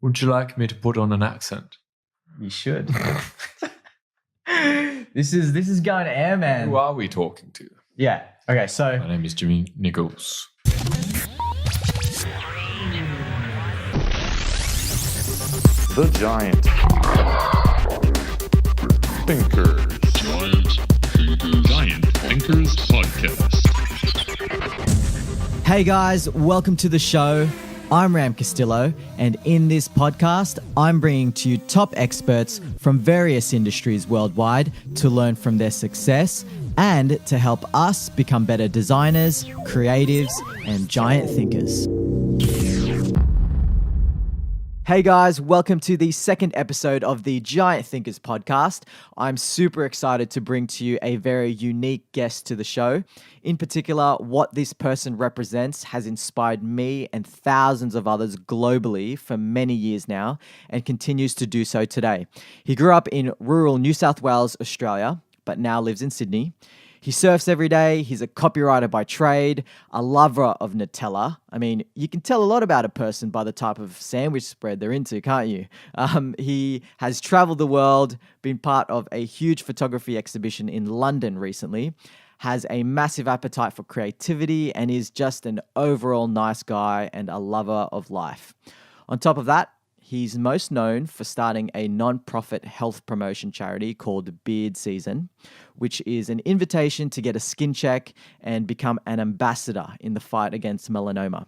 Would you like me to put on an accent? You should. This is going to air, man. Who are we talking to? Yeah. Okay, so My name is Jimmy Niggles. The Giant Thinkers. Giant Thinkers Podcast. Hey guys, welcome to the show. I'm Ram Castillo, and in this podcast, I'm bringing to you top experts from various industries worldwide to learn from their success and to help us become better designers, creatives, and giant thinkers. Hey guys, welcome to the second episode of the Giant Thinkers podcast. I'm super excited to bring to you a very unique guest to the show. In particular, what this person represents has inspired me and thousands of others globally for many years now and continues to do so today. He grew up in rural New South Wales, Australia, but now lives in Sydney. He surfs every day. He's a copywriter by trade, a lover of Nutella. I mean, you can tell a lot about a person by the type of sandwich spread they're into, can't you? He has traveled the world, been part of a huge photography exhibition in London recently, has a massive appetite for creativity, and is just an overall nice guy and a lover of life. On top of that, he's most known for starting a non-profit health promotion charity called BEARDS, which is an invitation to get a skin check and become an ambassador in the fight against melanoma.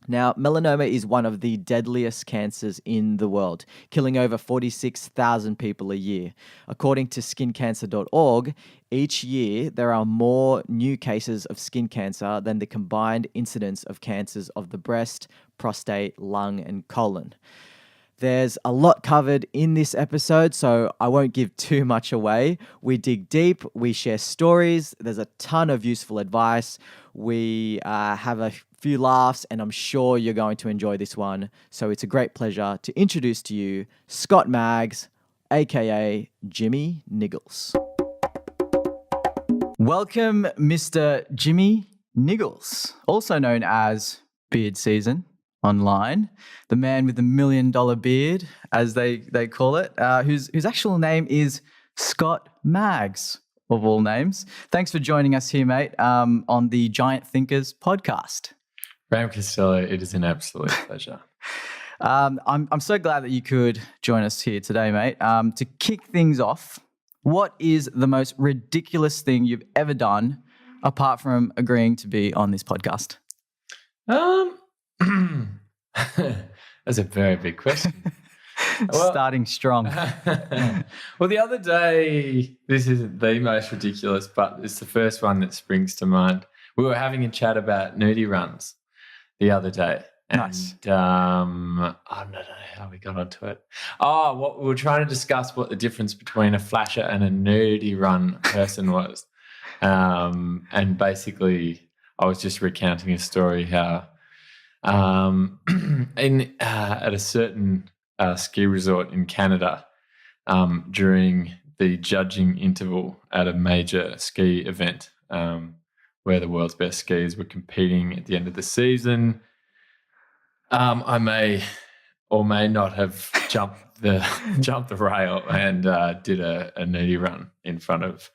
Now, melanoma is one of the deadliest cancers in the world, killing over 46,000 people a year. According to skincancer.org, each year there are more new cases of skin cancer than the combined incidence of cancers of the breast, prostate, lung, and colon. There's a lot covered in this episode, so I won't give too much away. We dig deep, we share stories, there's a ton of useful advice, we have a few laughs, and I'm sure you're going to enjoy this one. So it's a great pleasure to introduce to you Scott Maggs, aka Jimmy Niggles. Welcome, Mr. Jimmy Niggles, also known as Beard Season online, the man with the $1 million beard, as they call it, whose actual name is Scott Maggs, of all names. Thanks for joining us here, mate, on the Giant Thinkers podcast. Ram Castillo, it is an absolute pleasure. I'm so glad that you could join us here today, mate. To kick things off, what is the most ridiculous thing you've ever done apart from agreeing to be on this podcast? That's a very big question. Starting strong. Well, the other day, this isn't the most ridiculous, but it's the first one that springs to mind. We were having a chat about nudie runs the other day. Nice. And I don't know how we got onto it. Oh, we were trying to discuss what the difference between a flasher and a nudie run person was. And basically, I was just recounting a story how at a certain ski resort in Canada, during the judging interval at a major ski event, where the world's best skiers were competing at the end of the season, I may or may not have jumped the rail and did a nudie run in front of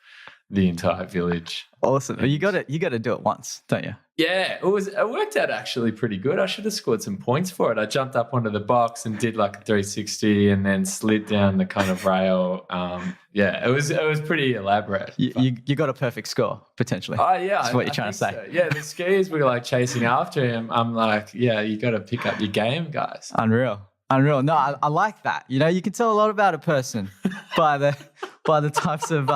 the entire village. Awesome. You got to do it once, don't you? Yeah, it worked out actually pretty good. I should have scored some points for it. I jumped up onto the box and did like a 360 and then slid down the kind of rail. Yeah, it was pretty elaborate. You got a perfect score, potentially. Oh, yeah. That's what you're trying to say. So. Yeah, the skiers were like chasing after him. I'm like, yeah, you got to pick up your game, guys. Unreal. No, I like that. You know, you can tell a lot about a person by the types of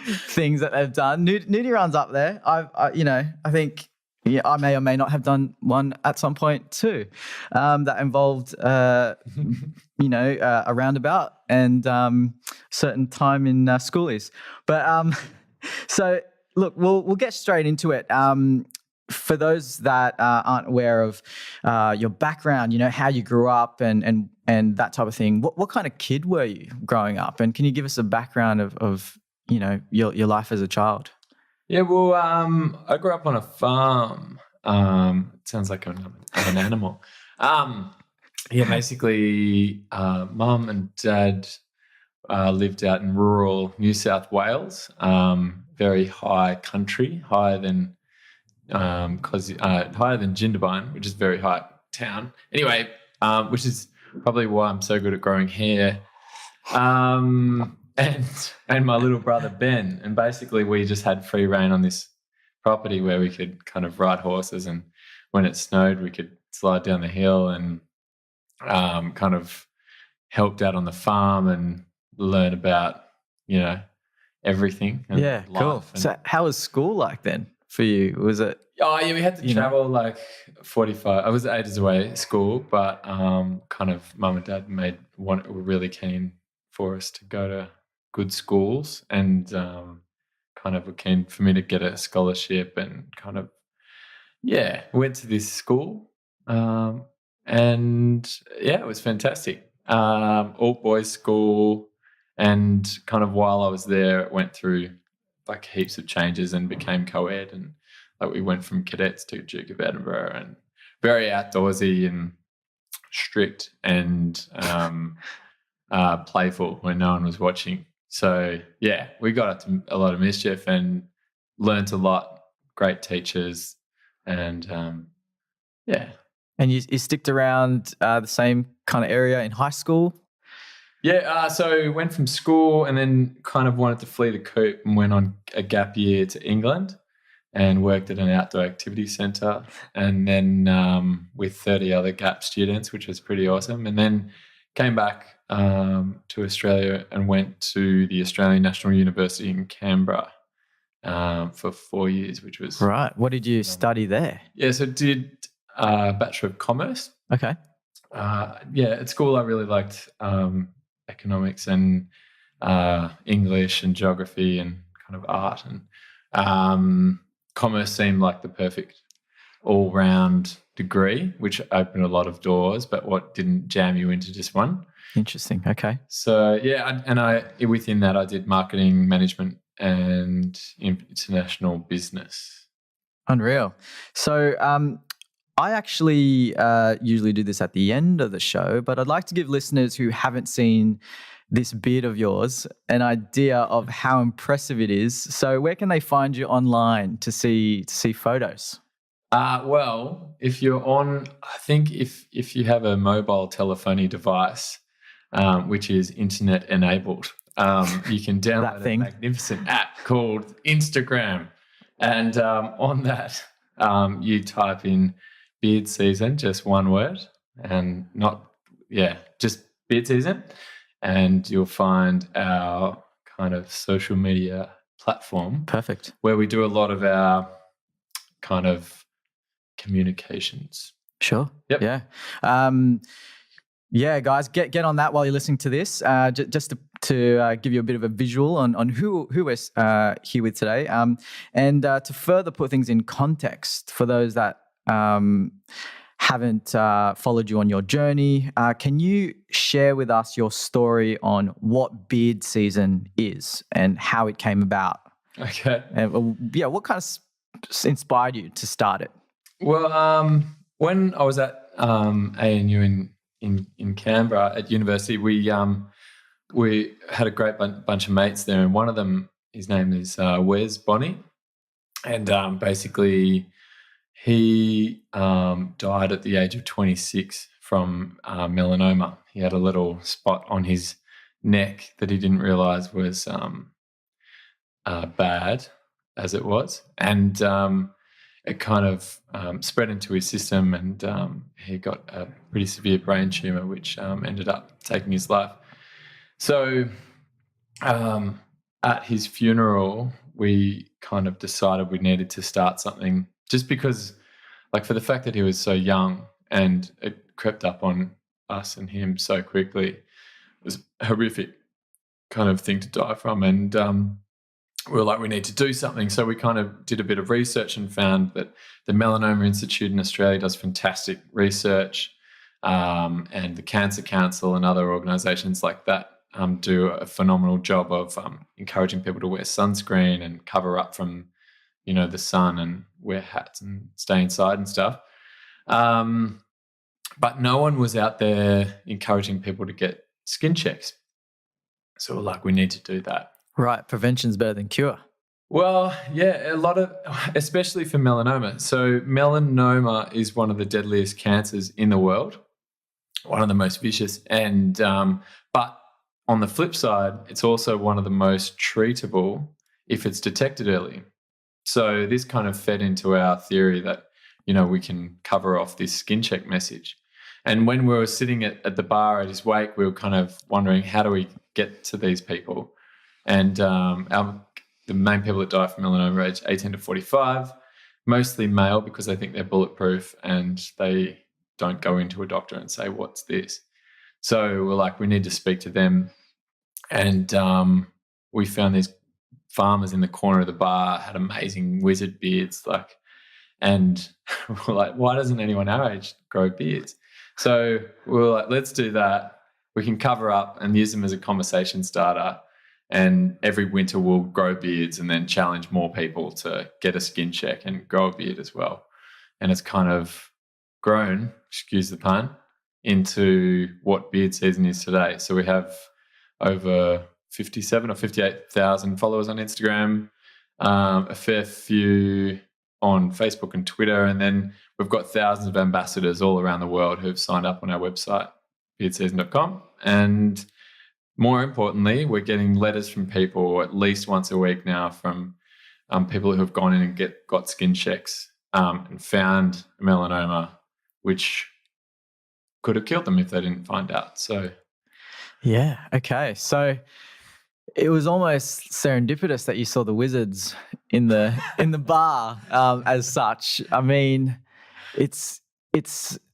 things that they've done. Nudie run's up there. I think I may or may not have done one at some point too, that involved a roundabout and certain time in schoolies. But so look, we'll get straight into it. For those that aren't aware of your background, you know, how you grew up and that type of thing, what kind of kid were you growing up? And can you give us a background of you know, your life as a child? Yeah, well, I grew up on a farm. It sounds like I'm an animal. yeah, basically, mum and dad lived out in rural New South Wales, very high country, higher than higher than Jindabyne, which is a very high town. Anyway, which is probably why I'm so good at growing hair. And my little brother Ben, and basically we just had free reign on this property where we could kind of ride horses, and when it snowed, we could slide down the hill and kind of helped out on the farm and learn about everything. And Yeah, cool. life. And, So how was school like then for you? Was it? oh yeah, we had to travel like 45. I was ages away at school, but kind of mum and dad were really keen for us to go to good schools, and kind of were keen for me to get a scholarship, and kind of went to this school, and it was fantastic. All boys school, and kind of while I was there, it went through like heaps of changes and became co-ed, and like we went from cadets to Duke of Edinburgh, and very outdoorsy and strict and playful when no one was watching. So we got up to a lot of mischief and learnt a lot. Great teachers, and And you sticked around the same kind of area in high school? Yeah, so went from school and then kind of wanted to flee the coop and went on a gap year to England and worked at an outdoor activity centre, and then with 30 other gap students, which was pretty awesome. And then came back to Australia and went to the Australian National University in Canberra for 4 years, which was... Right. What did you study there? Yeah, so did a Bachelor of Commerce. Okay. At school I really liked economics and English and geography and kind of art, and commerce seemed like the perfect all-round degree, which opened a lot of doors, but what didn't jam you into just one. Interesting. Okay. So I within that I did marketing, management, and international business. Unreal. So I actually usually do this at the end of the show, but I'd like to give listeners who haven't seen this beard of yours an idea of how impressive it is. So where can they find you online to see photos? Well, if you're on, I think if you have a mobile telephony device, which is internet enabled, you can download a magnificent app called Instagram, and on that you type in beard season, just one word, and just beard season, and you'll find our kind of social media platform. Perfect. Where we do a lot of our kind of communications. Sure. Yep. Yeah. Guys, get on that while you're listening to this. Just to give you a bit of a visual on who we're here with today, and to further put things in context for those that haven't followed you on your journey, can you share with us your story on what beard season is and how it came about? Okay. And what kind of inspired you to start it? Well, when I was at ANU in Canberra at university, we had a great bunch of mates there, and one of them, his name is Wes Bonney, and basically he died at the age of 26 from melanoma. He had a little spot on his neck that he didn't realise was bad as it was, and it kind of spread into his system, and he got a pretty severe brain tumour, which ended up taking his life. So at his funeral, we kind of decided we needed to start something, just because, like, for the fact that he was so young and it crept up on us and him so quickly, it was a horrific kind of thing to die from. And we were like, we need to do something. So we kind of did a bit of research and found that the Melanoma Institute in Australia does fantastic research, and the Cancer Council and other organisations like that do a phenomenal job of encouraging people to wear sunscreen and cover up from, the sun, and wear hats and stay inside and stuff. but no one was out there encouraging people to get skin checks. So we're like, we need to do that. Right. Prevention's better than cure. Well, yeah, a lot of, especially for melanoma. So melanoma is one of the deadliest cancers in the world, one of the most vicious. And but on the flip side, it's also one of the most treatable if it's detected early. So this kind of fed into our theory that, we can cover off this skin check message. And when we were sitting at the bar at his wake, we were kind of wondering, how do we get to these people? And the main people that die from melanoma are aged 18 to 45, mostly male because they think they're bulletproof and they don't go into a doctor and say, what's this? So we're like, we need to speak to them. And we found these farmers in the corner of the bar had amazing wizard beards, and we're like, why doesn't anyone our age grow beards? So we were like, let's do that. We can cover up and use them as a conversation starter. And every winter we'll grow beards and then challenge more people to get a skin check and grow a beard as well. And it's kind of grown, excuse the pun, into what beard season is today. So we have over 57 or 58,000 followers on Instagram, a fair few on Facebook and Twitter, and then we've got thousands of ambassadors all around the world who've signed up on our website, beardseason.com. And more importantly, we're getting letters from people at least once a week now from people who have gone in and got skin checks and found melanoma, which could have killed them if they didn't find out. So, yeah, okay. So it was almost serendipitous that you saw the wizards in the bar as such. I mean, it's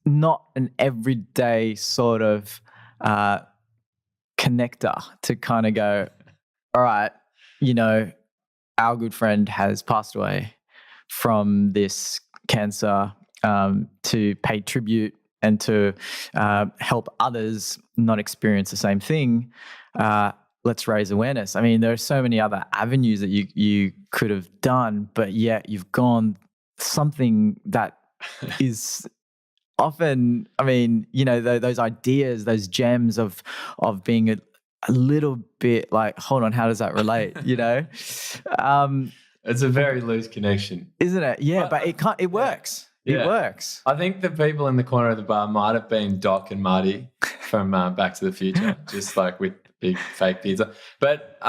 not an everyday sort of connector to kind of go, all right, our good friend has passed away from this cancer, to pay tribute and to help others not experience the same thing. Let's raise awareness. I mean, there are so many other avenues that you could have done, but yet you've gone something that is often, I mean, those ideas, those gems of being a little bit like, hold on, how does that relate? It's a very loose connection, isn't it? Yeah, but it works. Yeah. It works. I think the people in the corner of the bar might have been Doc and Marty from Back to the Future, just like with big fake beards. But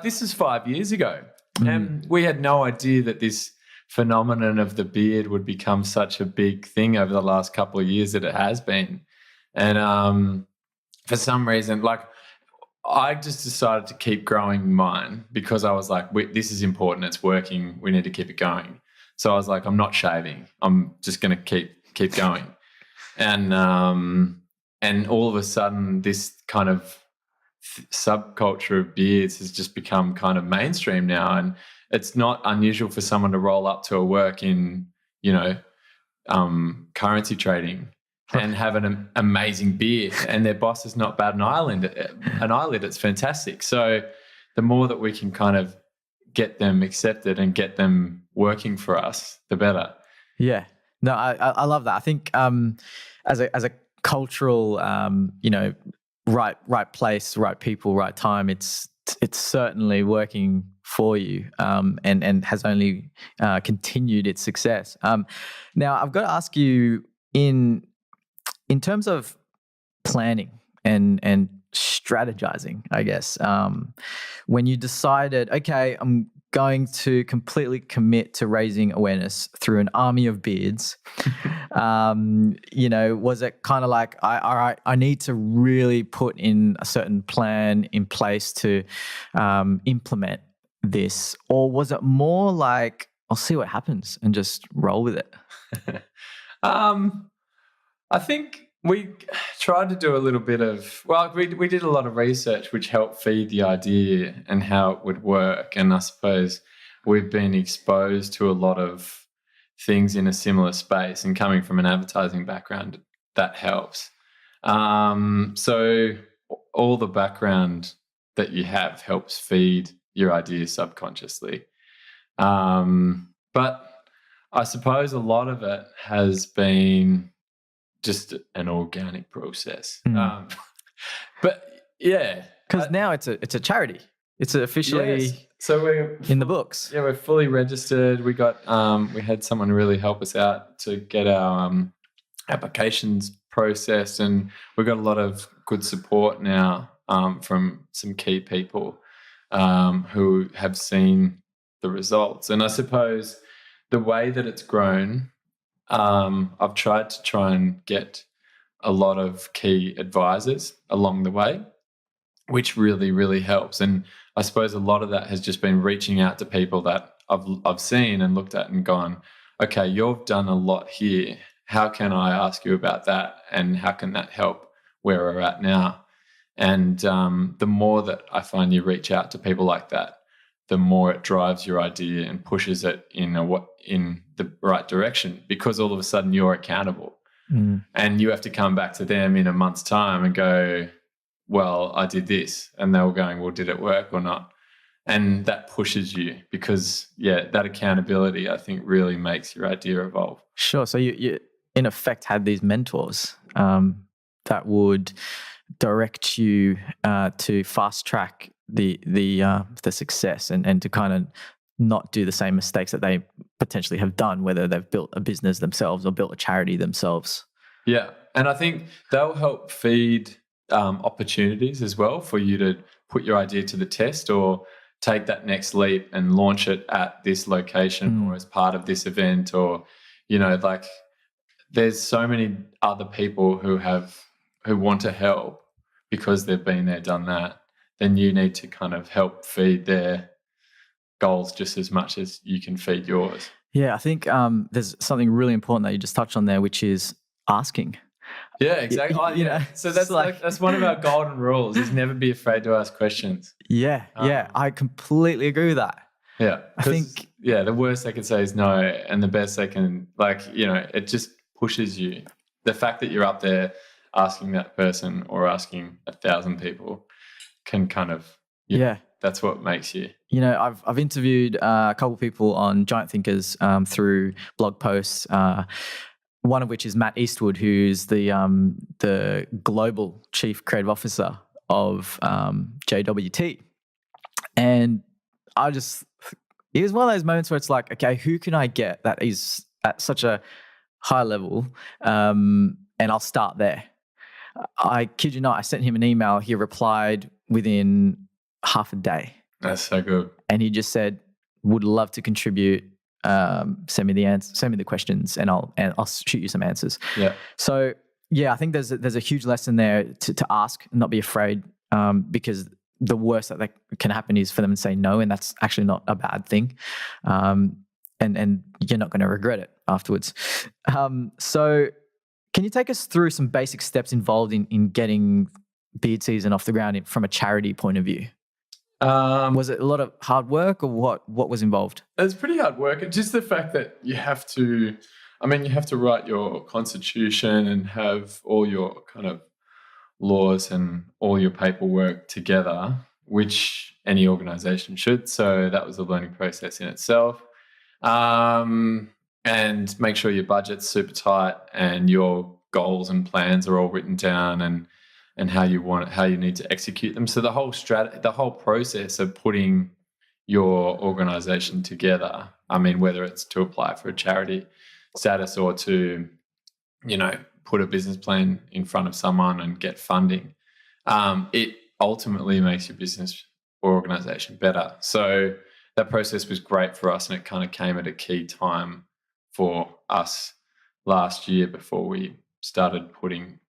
this is 5 years ago, and we had no idea that this phenomenon of the beard would become such a big thing over the last couple of years that it has been. And for some reason, I just decided to keep growing mine because I was like, this is important, it's working, we need to keep it going. So I was like, I'm not shaving, I'm just going to keep going. And all of a sudden this kind of subculture of beards has just become kind of mainstream now, and it's not unusual for someone to roll up to a work in, currency trading and have an amazing beard, and their boss is not bat an eyelid. It's fantastic. So the more that we can kind of get them accepted and get them working for us, the better. Yeah. No, I love that. I think as a cultural, right place, right people, right time, it's certainly working for you, and has only continued its success. Now, I've got to ask you, in terms of planning and strategizing, I guess, when you decided, okay, I'm going to completely commit to raising awareness through an army of beards, was it kind of like, all right, I need to really put in a certain plan in place to implement this? Or was it more like, I'll see what happens and just roll with it? I think we tried to do a little bit of, we did a lot of research which helped feed the idea and how it would work. And I suppose we've been exposed to a lot of things in a similar space, and coming from an advertising background, that helps. So all the background that you have helps feed your ideas subconsciously. But I suppose a lot of it has been just an organic process. Mm. But yeah, Because now it's a charity. It's officially yes. So we're in the books. Yeah, we're fully registered. We got we had someone really help us out to get our applications processed, and we got a lot of good support now from some key people who have seen the results. And I suppose the way that it's grown, I've tried and get a lot of key advisors along the way, which really, really helps. And I suppose a lot of that has just been reaching out to people that I've seen and looked at and gone, okay, you've done a lot here. How can I ask you about that? And how can that help where we're at now? And the more that I find you reach out to people like that, the more it drives your idea and pushes it in the right direction, because all of a sudden you're accountable. And you have to come back to them in a month's time and go, well, I did this. And they were going, well, did it work or not? And that pushes you, because, that accountability, I think, really makes your idea evolve. Sure. So you in effect had these mentors that would direct you to fast track the success and to kind of not do the same mistakes that they potentially have done, whether they've built a business themselves or built a charity themselves. Yeah. And I think they'll help feed opportunities as well for you to put your idea to the test, or take that next leap and launch it at this location or as part of this event, or, like, there's so many other people who want to help because they've been there, done that. Then you need to kind of help feed their goals just as much as you can feed yours. Yeah, I think there's something really important that you just touched on there, which is asking. Yeah, exactly. So that's that's one of our golden rules: is never be afraid to ask questions. Yeah, I completely agree with that. Yeah, I think the worst they can say is no, and the best they can, it just pushes you. The fact that you're up there asking that person or asking 1,000 people can kind of that's what makes you. I've interviewed a couple of people on Giant Thinkers through blog posts. One of which is Matt Eastwood, who's the global chief creative officer of JWT, and it was one of those moments where it's like, okay, who can I get that is at such a high level, and I'll start there. I kid you not, I sent him an email. He replied within half a day. That's so good. And he just said, would love to contribute. Send me the questions, and I'll shoot you some answers. Yeah. So I think there's a huge lesson there to ask and not be afraid, because the worst that can happen is for them to say no, and that's actually not a bad thing. And you're not going to regret it afterwards. So can you take us through some basic steps involved in getting Beard Season off the ground from a charity point of view? Was it a lot of hard work, or what was involved? It's pretty hard work. It's just the fact that you have to write your constitution and have all your kind of laws and all your paperwork together, which any organization should. So that was a learning process in itself. And make sure your budget's super tight and your goals and plans are all written down, and how you need to execute them. So the whole process of putting your organization together, whether it's to apply for a charity status or to, put a business plan in front of someone and get funding, it ultimately makes your business or organization better. So that process was great for us, and it kind of came at a key time for us last year before we started putting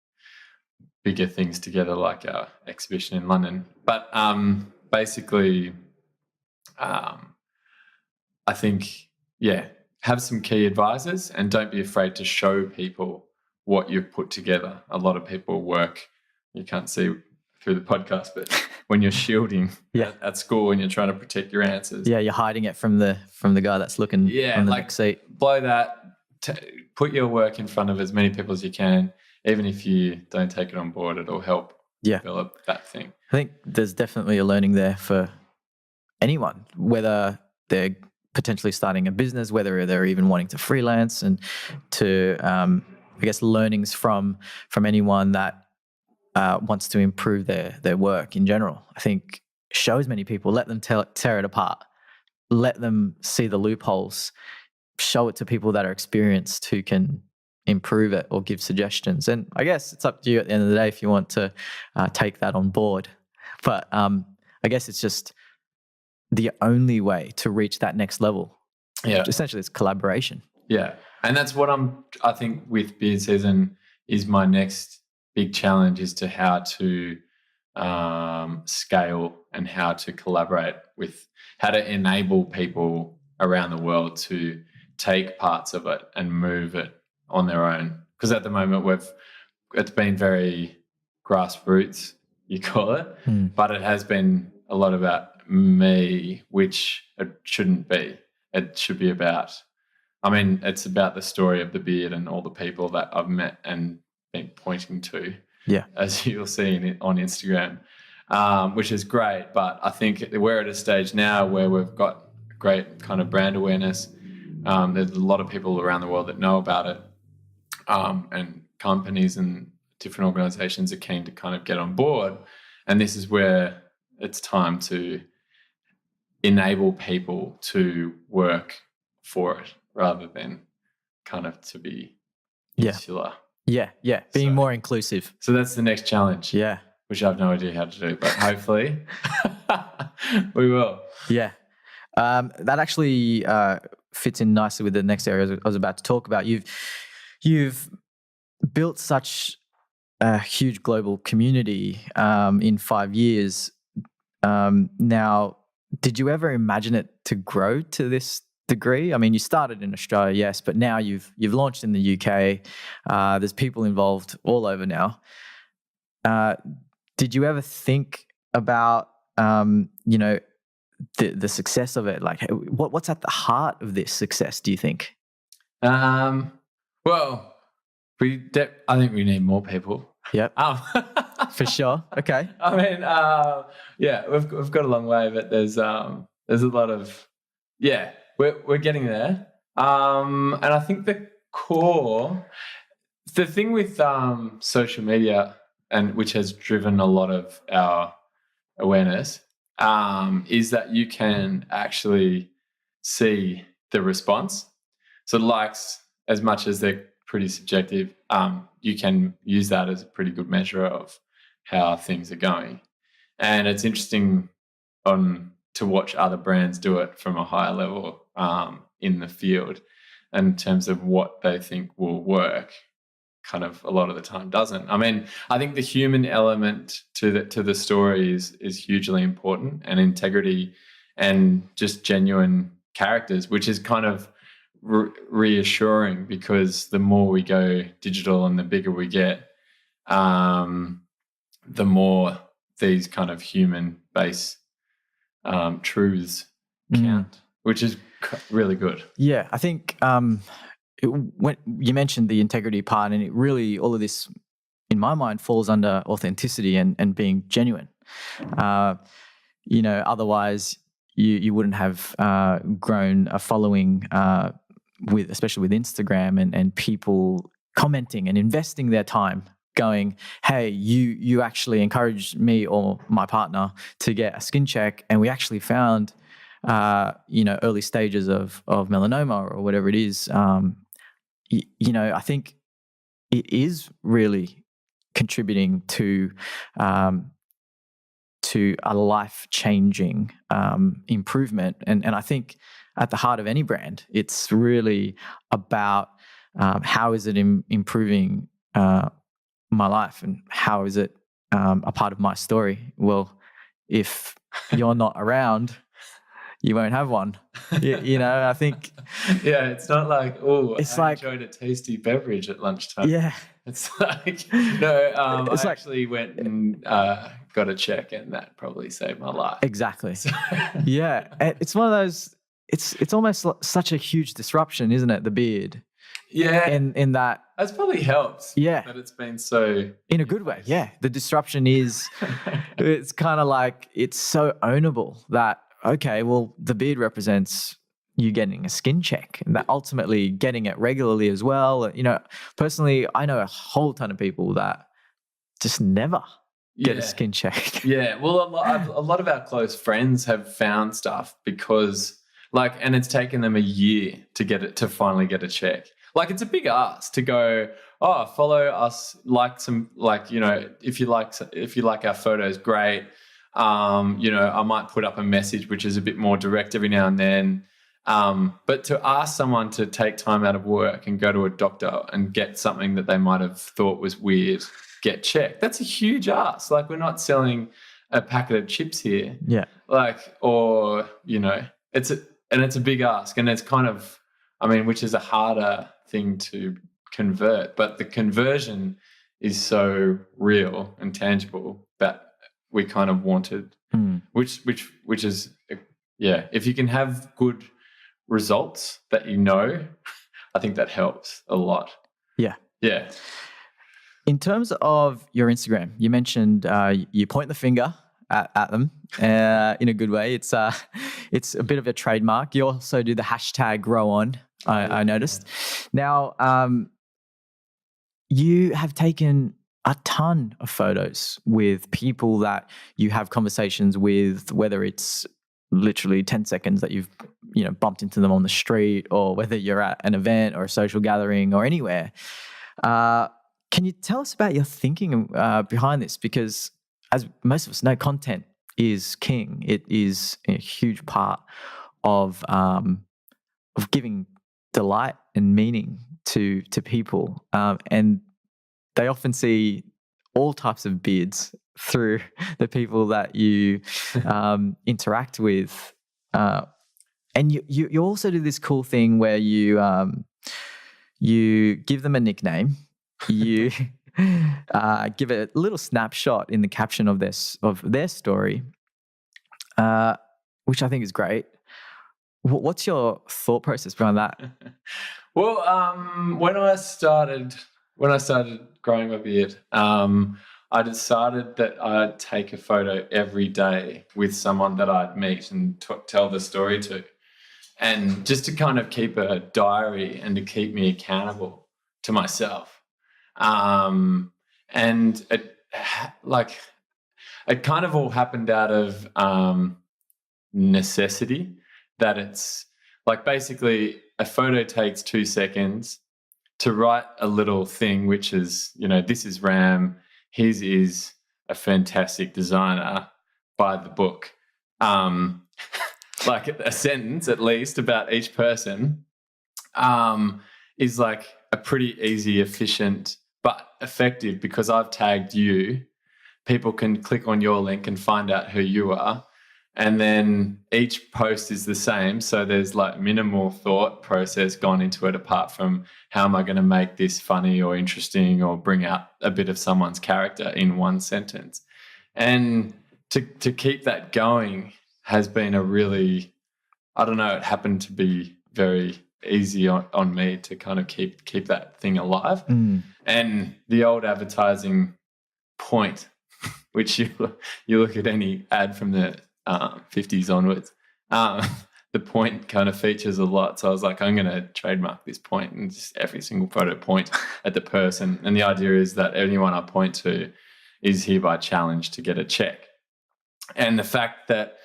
bigger things together, like our exhibition in London. But basically, I think, have some key advisors, and don't be afraid to show people what you've put together. A lot of people work, you can't see through the podcast, but when you're shielding at school and you're trying to protect your answers. Yeah, you're hiding it from the guy that's looking on the next seat. Blow that, put your work in front of as many people as you can. Even if you don't take it on board, it'll help develop that thing. I think there's definitely a learning there for anyone, whether they're potentially starting a business, whether they're even wanting to freelance and to I guess, learnings from anyone that wants to improve their work in general. I think show as many people, let them tear it apart, let them see the loopholes, show it to people that are experienced who can improve it or give suggestions. And I guess it's up to you at the end of the day if you want to take that on board. But I guess it's just the only way to reach that next level. Yeah. Essentially, it's collaboration. Yeah. And that's what I think with beard season is my next big challenge is to how to scale and how to collaborate with, how to enable people around the world to take parts of it and move it on their own. Because at the moment it's been very grassroots, you call it, but it has been a lot about me, which it shouldn't be. It should be about, it's about the story of the beard and all the people that I've met and been pointing to, as you'll see on Instagram, which is great. But I think we're at a stage now where we've got great kind of brand awareness. There's a lot of people around the world that know about it, and companies and different organizations are keen to kind of get on board. And this is where it's time to enable people to work for it rather than kind of to be insular. Yeah. Being more inclusive. So that's the next challenge. Yeah. Which I have no idea how to do, but hopefully we will. Yeah. That actually fits in nicely with the next area I was about to talk about. You've built such a huge global community in 5 years. Now, did you ever imagine it to grow to this degree? I mean, you started in Australia, yes, but now you've launched in the UK. There's people involved all over now. Did you ever think about the success of it? Like, what's at the heart of this success, do you think? Well, I think we need more people. Yep. For sure. Okay. We've got a long way, but there's a lot of, we're getting there. And I think the thing with social media, and which has driven a lot of our awareness, is that you can actually see the response. So likes, as much as they're pretty subjective, you can use that as a pretty good measure of how things are going. And it's interesting to watch other brands do it from a higher level in the field in terms of what they think will work. Kind of a lot of the time doesn't. I think the human element to the story is hugely important, and integrity and just genuine characters, which is kind of reassuring, because the more we go digital and the bigger we get, the more these kind of human-based truths count, which is really good. Yeah, I think when you mentioned the integrity part, and it really, all of this, in my mind, falls under authenticity and being genuine. Otherwise you wouldn't have grown a following especially with Instagram and people commenting and investing their time, going, hey, you actually encouraged me or my partner to get a skin check, and we actually found early stages of melanoma or whatever it is. I think it is really contributing to a life-changing improvement. And I think at the heart of any brand, it's really about how is it improving my life, and how is it a part of my story? Well, if you're not around, you won't have one. I think. Yeah, it's not like, I enjoyed a tasty beverage at lunchtime. Yeah. It's like, no, I actually went and got a check, and that probably saved my life. Exactly. Yeah. It's one of those, it's almost such a huge disruption, isn't it, the beard? Yeah. In that. That's probably helped. Yeah. That it's been so. In a good way. Yeah. The disruption is, it's kind of like, it's so ownable that, okay, well, the beard represents, you getting a skin check, and that ultimately getting it regularly as well. You know, personally, I know a whole ton of people that just never get a skin check. Yeah, well, a lot of our close friends have found stuff because, like, and it's taken them a year to finally get a check. Like, it's a big ask to go, oh, follow us, like some, like, you know, if you like our photos, great. You know, I might put up a message which is a bit more direct every now and then. But to ask someone to take time out of work and go to a doctor and get something that they might have thought was weird, get checked, that's a huge ask. Like, we're not selling a packet of chips here. Yeah. Like, or, you know, it's a big ask, and it's kind of, I mean, which is a harder thing to convert, but the conversion is so real and tangible that we kind of wanted, which is, yeah, if you can have good results that you know, I think that helps a lot. Yeah. Yeah. In terms of your Instagram, you mentioned you point the finger at them in a good way. It's a bit of a trademark. You also do the hashtag grow on, I noticed. Now, you have taken a ton of photos with people that you have conversations with, whether it's literally 10 seconds that you've, you know, bumped into them on the street, or whether you're at an event or a social gathering or anywhere. Can you tell us about your thinking behind this? Because as most of us know, content is king. It is a huge part of giving delight and meaning to people, and they often see all types of beards through the people that you interact with, and you also do this cool thing where you give them a nickname. You give a little snapshot in the caption of their story, which I think is great. What's your thought process behind that? Well, when I started growing my beard, I decided that I'd take a photo every day with someone that I'd meet and tell the story to, and just to kind of keep a diary and to keep me accountable to myself. And it kind of all happened out of necessity, that it's like, basically a photo takes 2 seconds to write a little thing, which is, you know, this is Ram, his is a fantastic designer, by the book. Like a sentence at least about each person is like a pretty easy, efficient, but effective, because I've tagged you. People can click on your link and find out who you are. And then each post is the same. So there's like minimal thought process gone into it, apart from how am I going to make this funny or interesting or bring out a bit of someone's character in one sentence. And to keep that going has been a really, I don't know, it happened to be very easy on me to kind of keep that thing alive. And the old advertising point, which you look at any ad from the 50s onwards, the point kind of features a lot. So I was like, I'm going to trademark this point, and just every single photo point at the person. And the idea is that anyone I point to is hereby challenged to get a check. And the fact that,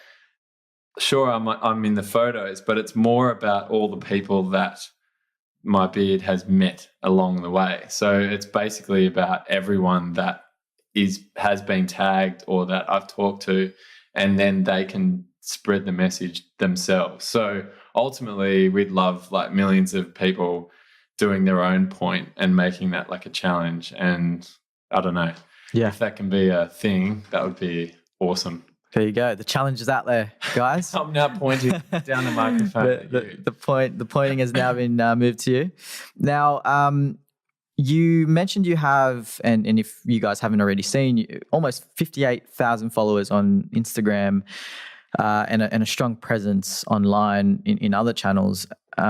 sure, I'm in the photos, but it's more about all the people that my beard has met along the way. So it's basically about everyone that has been tagged or that I've talked to, and then they can spread the message themselves. So ultimately, we'd love like millions of people doing their own point and making that like a challenge. And I don't know, if that can be a thing, that would be awesome. There you go. The challenge is out there, guys. I'm now pointing down the microphone. The pointing has now been moved to you. Now, you mentioned you have, and if you guys haven't already seen, almost 58,000 followers on Instagram, and a strong presence online in other channels.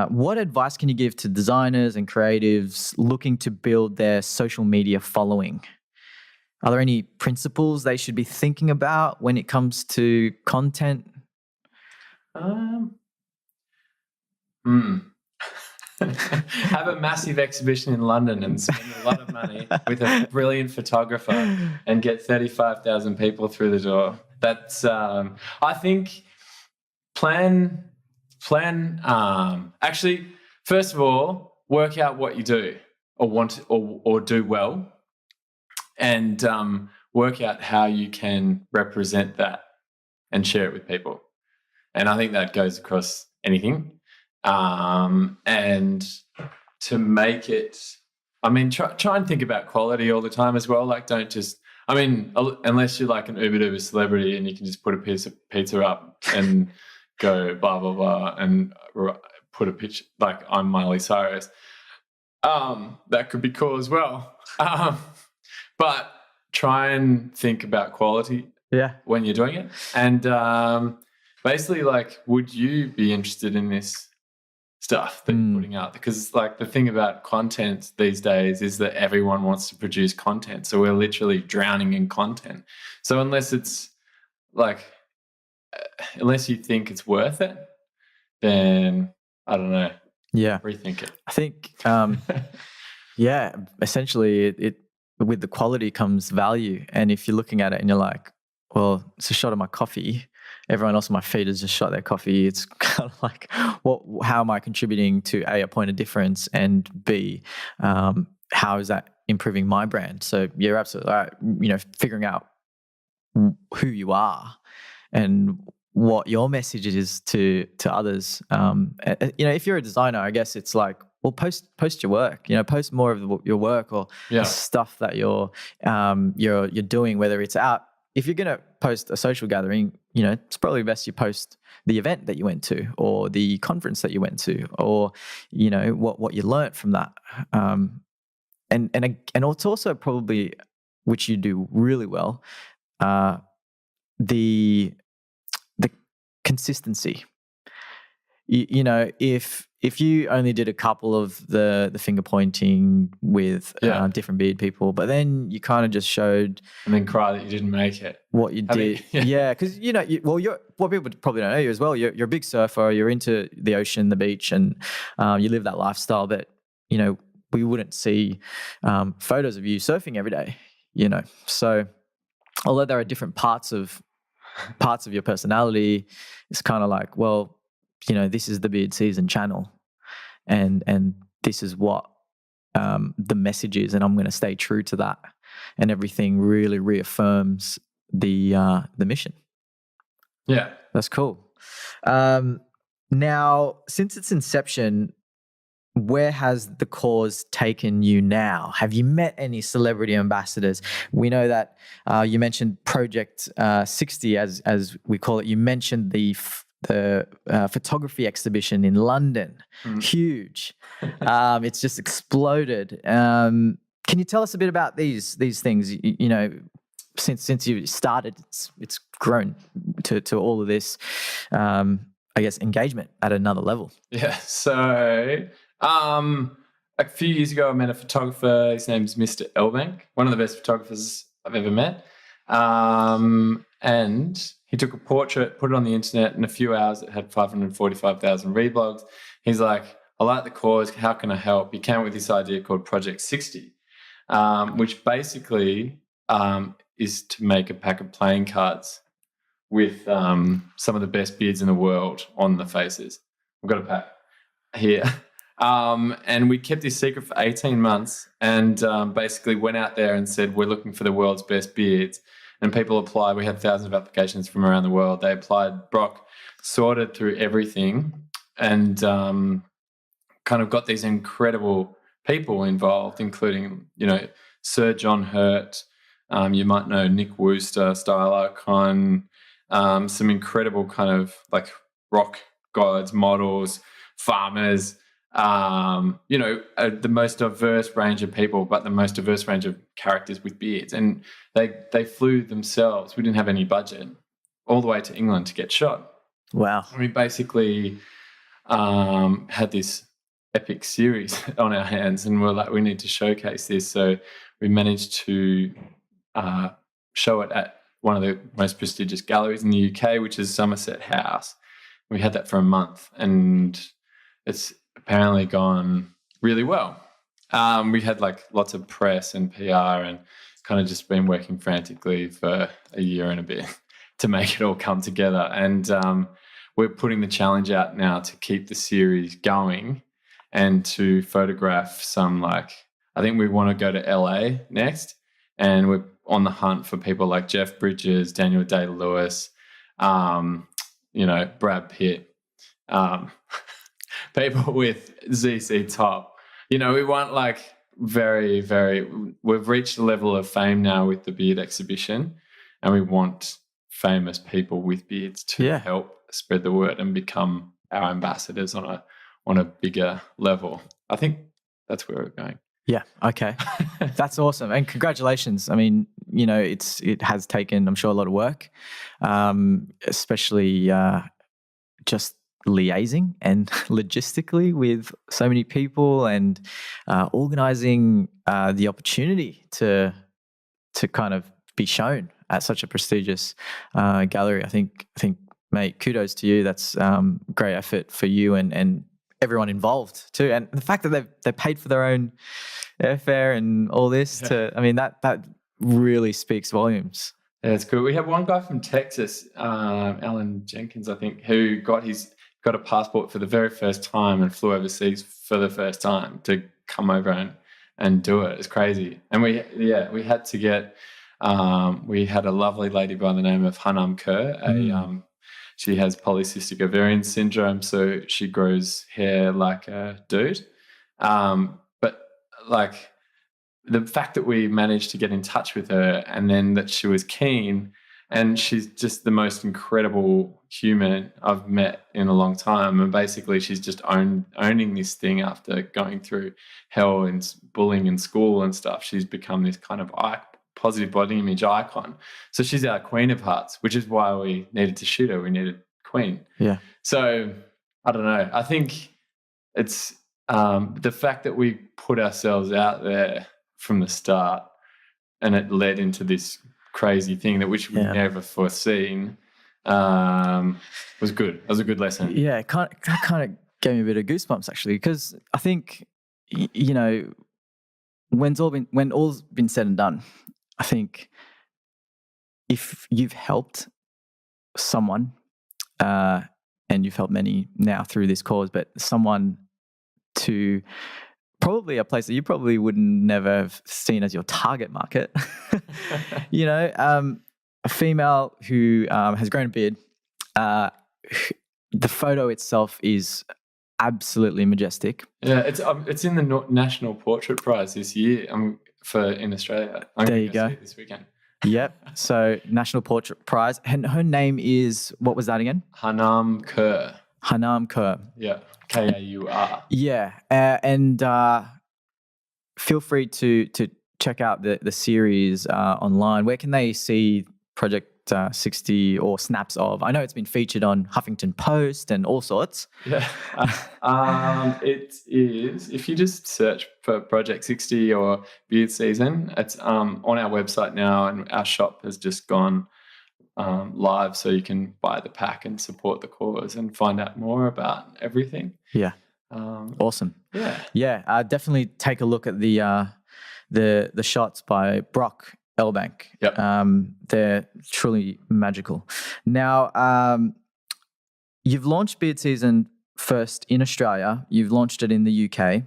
What advice can you give to designers and creatives looking to build their social media following? Are there any principles they should be thinking about when it comes to content? Have a massive exhibition in London and spend a lot of money with a brilliant photographer and get 35,000 people through the door. That's, I think, actually, first of all, work out what you do or want or do well, and work out how you can represent that and share it with people. And I think that goes across anything. And to make it, I mean, try and think about quality all the time as well. Like, don't just, I mean, unless you're like an uber duper celebrity and you can just put a piece of pizza up and go blah, blah, blah, and put a picture, like I'm Miley Cyrus. That could be cool as well. But try and think about quality when you're doing it. And basically, like, would you be interested in this stuff that you're putting out? Because, like, the thing about content these days is that everyone wants to produce content. So we're literally drowning in content. So unless it's like, unless you think it's worth it, then I don't know. Yeah. Rethink it. I think, essentially it with the quality comes value. And if you're looking at it and you're like, well, it's a shot of my coffee, everyone else on my feed has just shot their coffee. It's kind of like, how am I contributing to A, a point of difference, and B, how is that improving my brand? So you're absolutely right. You know, figuring out who you are and what your message is to others. You know, if you're a designer, I guess it's like, well, post your work. You know, post more of your work or the stuff that you're doing, whether it's out. If you're going to post a social gathering, you know, it's probably best you post the event that you went to or the conference that you went to, or, you know, what you learnt from that. And it's also probably, which you do really well, the consistency. You know, if you only did a couple of the finger pointing with different beard people, but then you kind of just showed and then cry that you didn't make it, what you did, because you know, you're what people probably don't know you as well. You're a big surfer. You're into the ocean, the beach, and you live that lifestyle. But you know, we wouldn't see photos of you surfing every day. You know, so although there are different parts of your personality, it's kind of like, well, you know, this is the Beard Season channel, and this is what the message is, and I'm going to stay true to that, and everything really reaffirms the mission. Yeah, that's cool. Now, since its inception, where has the cause taken you now? Have you met any celebrity ambassadors? We know that you mentioned Project 60, as we call it. You mentioned the photography exhibition in London. Huge. It's just exploded. Can you tell us a bit about these things? You know, since you started, it's grown to all of this, I guess, engagement at another level. Yeah. So a few years ago, I met a photographer. His name's Mr. Elbank, one of the best photographers I've ever met. And he took a portrait, put it on the internet. In a few hours, it had 545,000 reblogs. He's like, I like the cause. How can I help? He came up with this idea called Project 60, which basically is to make a pack of playing cards with some of the best beards in the world on the faces. We've got a pack here. And we kept this secret for 18 months and basically went out there and said, we're looking for the world's best beards. And people applied. We had thousands of applications from around the world. They applied. Brock sorted through everything and kind of got these incredible people involved, including, you know, Sir John Hurt. You might know Nick Wooster, style icon, some incredible kind of like rock gods, models, farmers, you know, the most diverse range of people, but the most diverse range of characters with beards. And they flew themselves. We didn't have any budget, all the way to England to get shot. Wow. We basically had this epic series on our hands, and we're like, we need to showcase this. So we managed to show it at one of the most prestigious galleries in the UK, which is Somerset House. We had that for a month, and it's apparently gone really well. We had like lots of press and PR and kind of just been working frantically for a year and a bit to make it all come together. And we're putting the challenge out now to keep the series going and to photograph some, like, I think we want to go to LA next, and we're on the hunt for people like Jeff Bridges, Daniel Day-Lewis, Brad Pitt, people with ZC Top. We want like very, very, we've reached a level of fame now with the beard exhibition, and we want famous people with beards to help spread the word and become our ambassadors on a bigger level. I think that's where we're going. Yeah. Okay. That's awesome. And congratulations. I mean, it has taken, I'm sure, a lot of work, especially just liaising and logistically with so many people and organizing the opportunity to kind of be shown at such a prestigious gallery. I think, mate, kudos to you. That's great effort for you and everyone involved too. And the fact that they paid for their own airfare and all this that really speaks volumes. Yeah, it's cool. We have one guy from Texas, Alan Jenkins, I think, who got a passport for the very first time and flew overseas for the first time to come over and do it. It's crazy. And we had to get we had a lovely lady by the name of Hanam Kerr. She has polycystic ovarian syndrome, so she grows hair like a dude. But like the fact that we managed to get in touch with her and then that she was keen, and she's just the most incredible human I've met in a long time. And basically she's just owning this thing after going through hell and bullying in school and stuff. She's become this kind of positive body image icon. So she's our Queen of Hearts, which is why we needed to shoot her. We needed Queen. Yeah. So I don't know. I think it's the fact that we put ourselves out there from the start, and it led into this crazy thing which we never foreseen, was good. It was a good lesson. Yeah, it kind of gave me a bit of goosebumps actually, because I think when all's been said and done, I think if you've helped someone, and you've helped many now through this cause, but someone to probably a place that you probably would never have seen as your target market, a female who has grown a beard, the photo itself is absolutely majestic. Yeah, it's in the National Portrait Prize this year in Australia. There you go. See it this weekend. Yep. So National Portrait Prize, and her name is, what was that again? Hanam Kerr. Hanam Kerr. Yeah, Kaur. Yeah, and feel free to check out the series online. Where can they see Project 60 or snaps of? I know it's been featured on Huffington Post and all sorts. Yeah. It is, if you just search for Project 60 or Beard Season, it's on our website now, and our shop has just gone live, so you can buy the pack and support the cause and find out more about everything. Yeah. Awesome. Yeah. Definitely take a look at the shots by Brock Elbank. Yep. They're truly magical. Now, you've launched Beard Season first in Australia. You've launched it in the UK.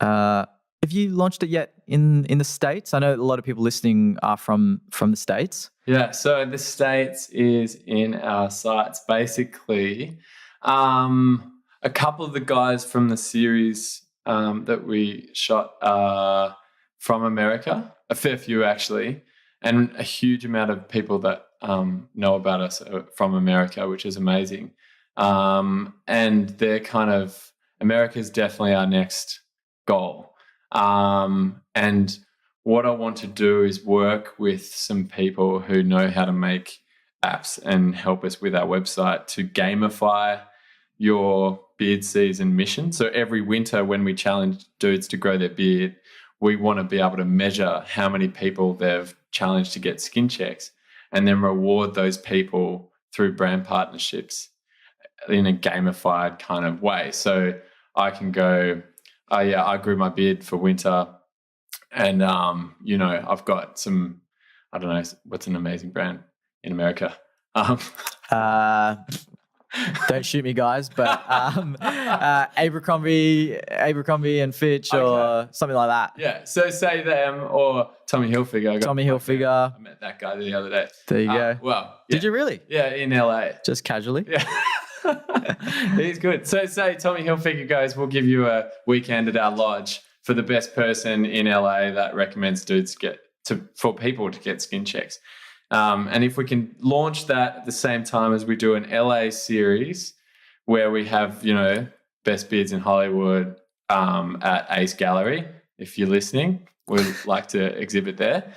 Have you launched it yet in the States? I know a lot of people listening are from the States. Yeah, so the States is in our sights. Basically, a couple of the guys from the series that we shot are from America, a fair few actually, and a huge amount of people that know about us are from America, which is amazing. And they're kind of, America's definitely our next goal. And what I want to do is work with some people who know how to make apps and help us with our website to gamify your beard season mission. So every winter when we challenge dudes to grow their beard, we want to be able to measure how many people they've challenged to get skin checks and then reward those people through brand partnerships in a gamified kind of way. So I can go, oh yeah, I grew my beard for winter, and you know, I've got some, I don't know, what's an amazing brand in America? Don't shoot me, guys, but Abercrombie and Fitch or something like that. Yeah, so say them or Tommy Hilfiger. Tommy Hilfiger. I met that guy the other day. There you go. Well, Did you really? Yeah, in LA. Just casually? Yeah. He's good. So say Tommy Hilfiger goes, we'll give you a weekend at our lodge for the best person in LA that recommends dudes for people to get skin checks. And if we can launch that at the same time as we do an LA series where we have, you know, best beards in Hollywood at Ace Gallery, if you're listening, we'd like to exhibit there.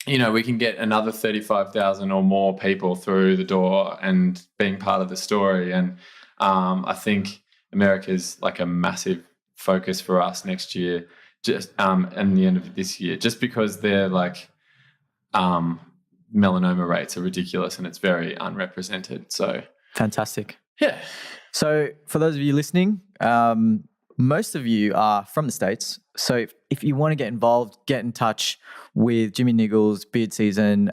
You know, we can get another 35,000 or more people through the door and being part of the story. And I think America's like a massive focus for us next year, just and the end of this year, just because they're like melanoma rates are ridiculous and it's very unrepresented. So fantastic. Yeah. So for those of you listening, most of you are from the States. So if you want to get involved, get in touch with Jimmy Niggles, Beard Season.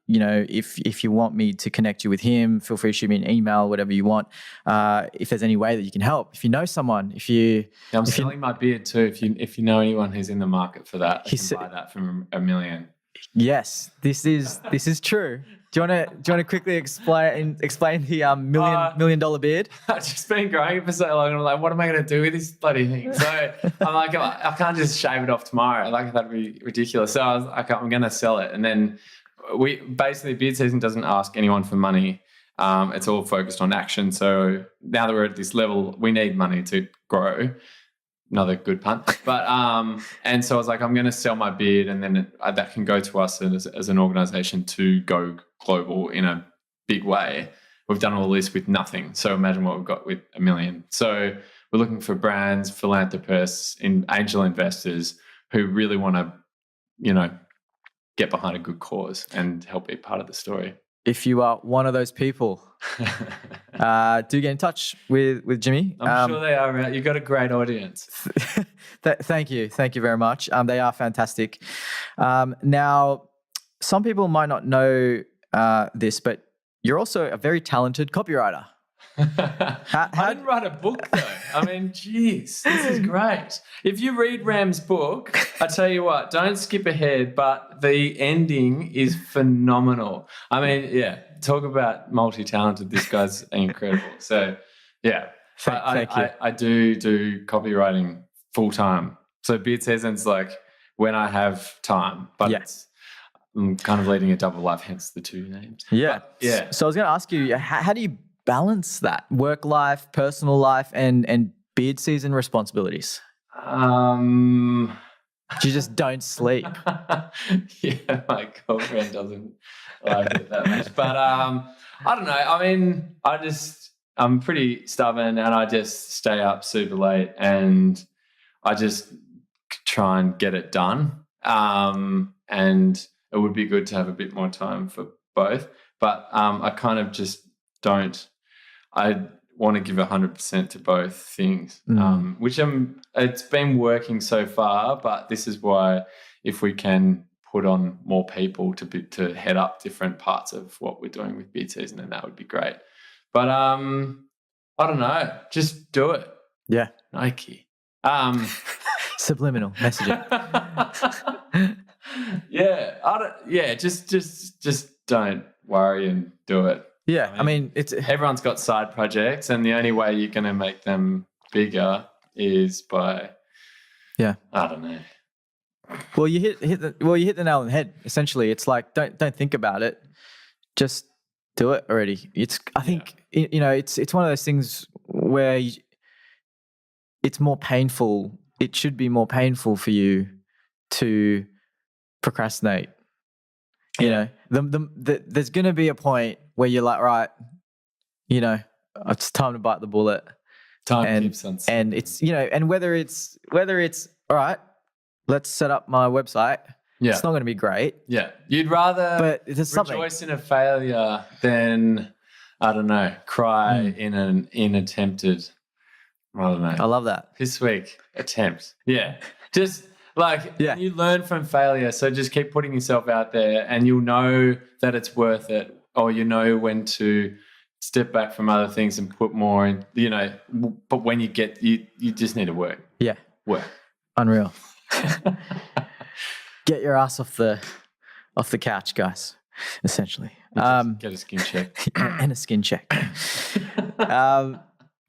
You know, if you want me to connect you with him, feel free to shoot me an email, whatever you want. If there's any way that you can help, if you know someone, I'm selling my beard too. If you know anyone who's in the market for that, I can buy that for $1 million. Yes, this is true. Do you want to quickly explain the million dollar beard? I've just been growing it for so long, and I'm like, what am I going to do with this bloody thing? So I'm like, I can't just shave it off tomorrow. Like that'd be ridiculous. So I was like, I'm going to sell it, and then Beard Season doesn't ask anyone for money. It's all focused on action. So now that we're at this level, we need money to grow. Another good pun. But and so I was like, I'm going to sell my beard, and then that can go to us as an organization to go global in a big way. We've done all this with nothing. So imagine what we've got with $1 million. So we're looking for brands, philanthropists, angel investors who really want to, you know, get behind a good cause and help be part of the story. If you are one of those people, do get in touch with Jimmy. I'm sure they are. You've got a great audience. Thank you very much. They are fantastic. Now, some people might not know this, but you're also a very talented copywriter. I didn't write a book though. I mean, geez, this is great. If you read Ram's book, I tell you what, don't skip ahead, but the ending is phenomenal. I mean, yeah, talk about multi-talented. This guy's incredible. So, yeah, thank you. I do copywriting full time. So Beard Season's like when I have time, but I'm kind of leading a double life, hence the two names. Yeah. But, yeah. So I was going to ask you, how do you balance that work life, personal life, and Beard Season responsibilities? You just don't sleep. Yeah, my girlfriend doesn't like it that much. But I don't know. I mean, I'm pretty stubborn, and I just stay up super late, and I just try and get it done. And it would be good to have a bit more time for both. But I kind of just don't. I want to give 100% to both things, which it's been working so far, but this is why if we can put on more people to head up different parts of what we're doing with Beard Season, then that would be great. But I don't know, just do it. Yeah. Nike. Subliminal messaging. Just don't worry and do it. Yeah, I mean, everyone's got side projects, and the only way you're going to make them bigger is by, I don't know. Well, you hit the nail on the head. Essentially, it's like don't think about it, just do it already. I think it's one of those things where it's more painful. It should be more painful for you to procrastinate. You know, there's going to be a point where you're like, right, you know, it's time to bite the bullet. Time keeps on slipping. And it's, you know, and whether it's all right, let's set up my website. Yeah. It's not going to be great. Yeah. You'd rather rejoice in a failure than, I don't know, cry in an inattempted I don't know. I love that. This week, attempt. Yeah. Just like Yeah. you learn from failure. So just keep putting yourself out there and you'll know that it's worth it, or you know when to step back from other things and put more in, but when you get, you just need to work. Yeah. Work. Unreal. Get your ass off the couch, guys, essentially. Get a skin check. And a skin check.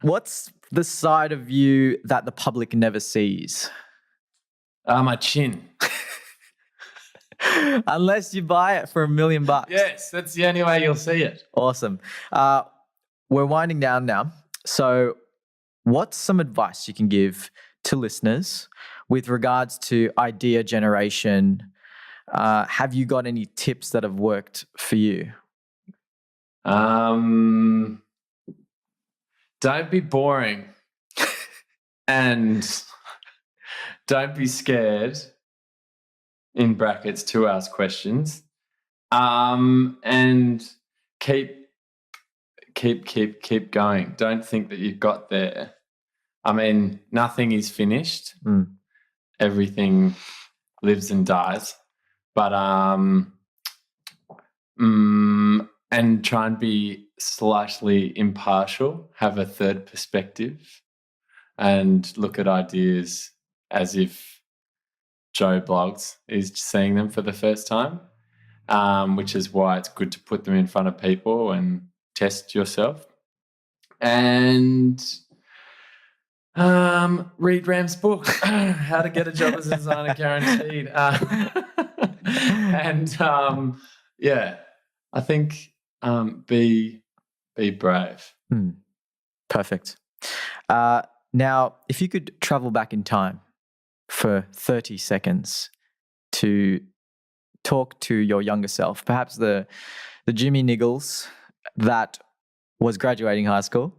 What's the side of you that the public never sees? My chin. Unless you buy it for $1 million. Yes, that's the only way you'll see it. Awesome. We're winding down now. So what's some advice you can give to listeners with regards to idea generation? Have you got any tips that have worked for you? Don't be boring and don't be scared, in brackets, to ask questions, and keep going. Don't think that you've got there. I mean, nothing is finished. Everything lives and dies, but and try and be slightly impartial, have a third perspective, and look at ideas as if Joe Blogs is seeing them for the first time, which is why it's good to put them in front of people and test yourself. And read Ram's book, How to Get a Job as a Designer Guaranteed. Yeah, I think be brave. Perfect. Now, if you could travel back in time for 30 seconds to talk to your younger self, perhaps the Jimmy Niggles that was graduating high school,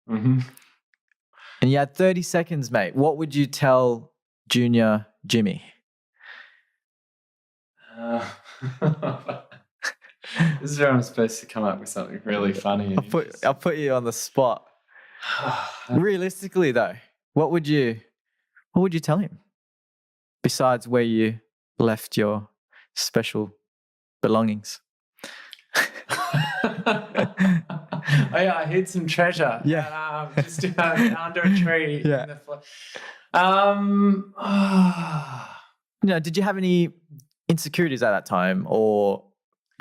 Mm-hmm. and you had 30 seconds, mate, what would you tell junior Jimmy? This is where I'm supposed to come up with something really funny. I'll put you on the spot. Realistically, though, what would you tell him besides where you left your special belongings? Oh yeah, I hid some treasure. Yeah. Just under a tree. Yeah. In the Did you have any insecurities at that time, or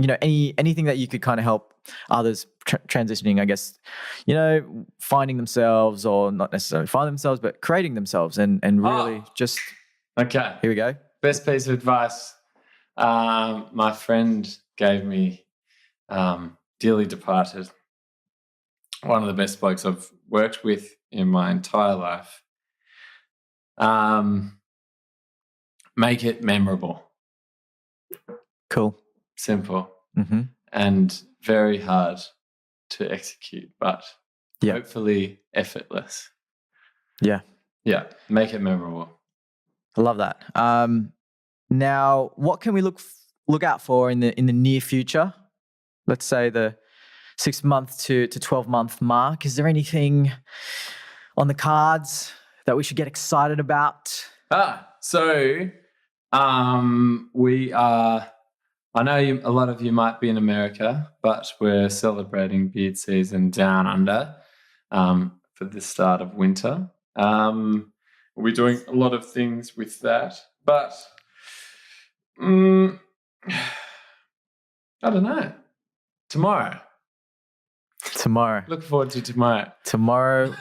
anything that you could kind of help others transitioning, I guess, finding themselves, or not necessarily finding themselves, but creating themselves and really just. Okay. Here we go. Best piece of advice my friend gave me, dearly departed, one of the best blokes I've worked with in my entire life. Make it memorable. Cool. Simple. Mm-hmm. And very hard to execute, but hopefully effortless. Yeah. Yeah. Make it memorable. I love that. Now, what can we look out for in the near future? Let's say the 6 month to 12-month mark. Is there anything on the cards that we should get excited about? So we are. I know a lot of you might be in America, but we're celebrating beard season down under for the start of winter. We're doing a lot of things with that, but I don't know. Tomorrow. Look forward to tomorrow. Tomorrow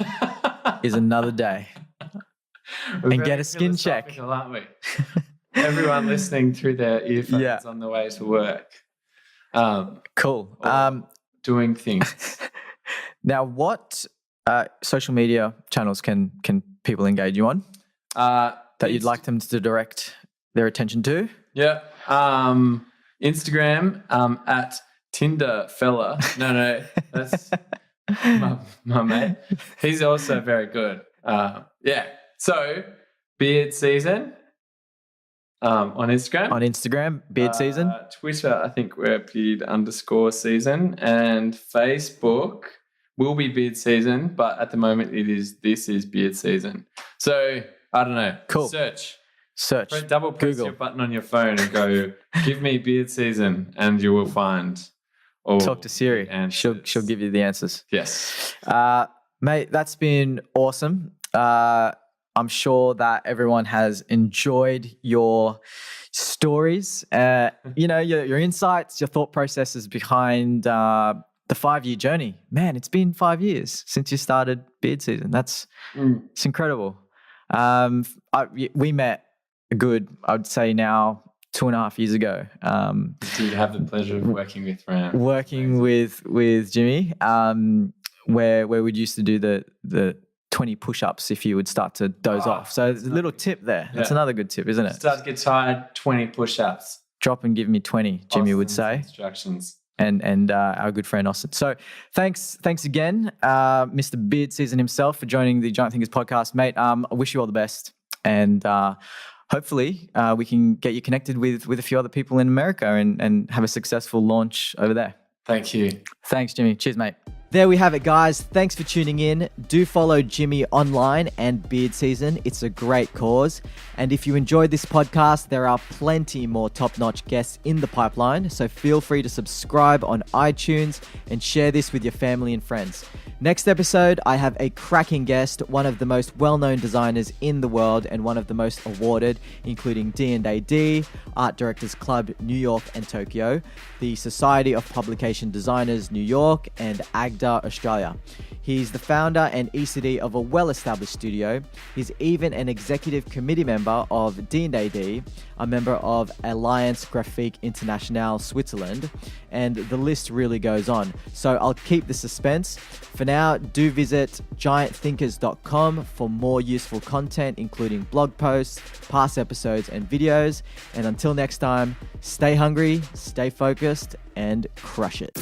is another day. And get a skin check. Aren't we? Everyone listening through their earphones on the way to work. Cool. Doing things. Now, what social media channels can people engage you on that you'd like them to direct their attention to? Yeah. Instagram at Tinder fella. No, that's my mate. He's also very good. So beard season on Instagram. On Instagram, beard season. Twitter, I think we're beard_season, and Facebook will be beard season, but at the moment this is beard season. So I don't know. Cool. Search. Double press Google. your button on your phone and go, give me beard season, and you will find all Talk to Siri, and she'll give you the answers. Yes. Mate, that's been awesome. I'm sure that everyone has enjoyed your stories, your insights, your thought processes behind the 5-year journey. Man, it's been 5 years since you started beard season. It's incredible. We met a good, I would say now, 2.5 years ago. Did you have the pleasure of working with Ram? Working with Jimmy, where we'd used to do the 20 push-ups if you would start to doze off. So there's a little tip there. That's another good tip, isn't it? Start to get tired, 20 push-ups. Drop and give me 20, Jimmy would say. Instructions. And our good friend Austin. So thanks again, Mr. Beard Season himself, for joining the Giant Thinkers podcast, mate. I wish you all the best, and hopefully we can get you connected with a few other people in America and have a successful launch over there. Thank you. Thanks, Jimmy. Cheers, mate. There we have it, guys. Thanks for tuning in. Do follow Jimmy online and Beard Season. It's a great cause. And if you enjoyed this podcast, there are plenty more top-notch guests in the pipeline. So feel free to subscribe on iTunes and share this with your family and friends. Next episode, I have a cracking guest, one of the most well-known designers in the world and one of the most awarded, including D&AD, Art Directors Club New York and Tokyo, the Society of Publication Designers New York, and AGDA Australia. He's the founder and ECD of a well-established studio. He's even an executive committee member of D&AD, a member of Alliance Graphique Internationale Switzerland, and the list really goes on. So I'll keep the suspense. For now, do visit giantthinkers.com for more useful content, including blog posts, past episodes, and videos. And until next time, stay hungry, stay focused, and crush it.